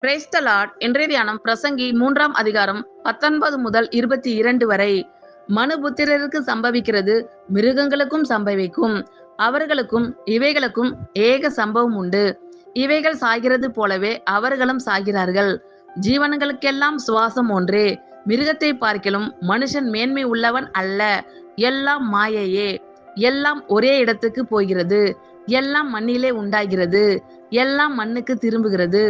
Praise the Lord. இன்றைய தியானம் பிரசங்கி 3ஆம் அதிகாரம் 19 முதல் 22 வரை. மனுபுத்திரருக்கு சம்பவிக்கிறது மிருகங்களுக்கும் சம்பவிக்கும், அவர்களுக்கும் இவைகளுக்கும் ஏக சம்பவம் உண்டு. இவைகள் சாகிறது போலவே அவர்களும் சாகிறார்கள். ஜீவன்களுக்கெல்லாம் சுவாசம் ஒன்றே, மிருகத்தை பார்க்கிலும் மனுஷன் மேன்மை உள்ளவன் அல்ல. எல்லாம் மாயையே, எல்லாம் ஒரே இடத்துக்கு போகிறது, எல்லாம் மண்ணிலே உண்டாகிறது, எல்லாம் மண்ணுக்கு திரும்புகிறது.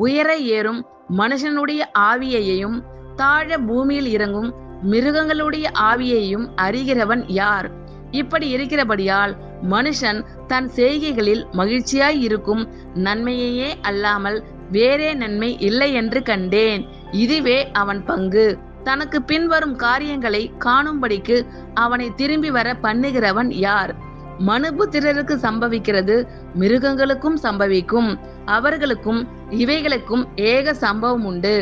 உயர ஏறும் மனுஷனுடைய ஆவியையும் தாழ பூமியில் இறங்கும் மிருகங்களுடைய ஆவியையும் அறிகிறவன் யார்? இப்படி இருக்கிறபடியால் மனுஷன் தன் செய்கைகளில் மகிழ்ச்சியாய் இருக்கும் நன்மையையே அல்லாமல் வேறே நன்மை இல்லை என்று கண்டேன். இதுவே அவன் பங்கு. தனக்கு பின்வரும் காரியங்களை காணும்படிக்கு அவனை திரும்பி வர பண்ணுகிறவன் யார்? மனுபுத்திரருக்கு சம்பவிக்கிறது மிருகங்களுக்கும் சம்பவிக்கும், அவர்களுக்கும் இவைகளுக்கும் ஏக சம்பவம் உண்டு.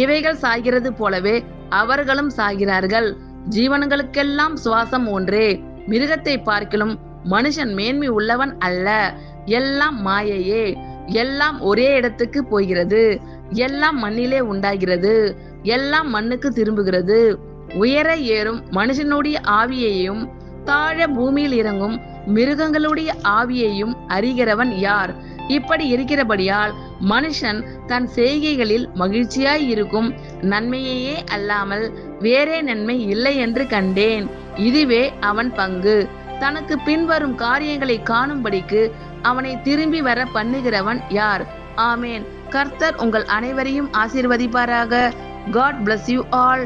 இவைகள் சாகிறது போலவே அவர்களும் சாகிறார்கள். ஜீவன்களுக்கெல்லாம் சுவாசம் ஒன்றே, மிருகத்தை பார்க்கிலும் மனுஷன் மேன்மை உள்ளவன் அல்ல. எல்லாம் மாயையே, எல்லாம் ஒரே இடத்துக்கு போகிறது, எல்லாம் மண்ணிலே உண்டாகிறது, எல்லாம் மண்ணுக்கு திரும்புகிறது. உயர ஏறும் மனுஷனுடைய ஆவியையும் தாழ பூமியில் இறங்கும் மிருகங்களுடைய ஆவியையும் அறிகிறவன் யார்? இப்படி இருக்கிறபடியால் மனுஷன் தன் செய்கைகளில் மகிழ்ச்சியாய் இருக்கும் நன்மையையே அல்லாமல் வேறே நன்மை இல்லை என்று கண்டேன். இதுவே அவன் பங்கு. தனக்கு பின்வரும் காரியங்களை காணும்படிக்கு அவனை திரும்பி வர பண்ணுகிறவன் யார்? ஆமேன். கர்த்தர் உங்கள் அனைவரையும் ஆசீர்வதிப்பாராக. God bless you all.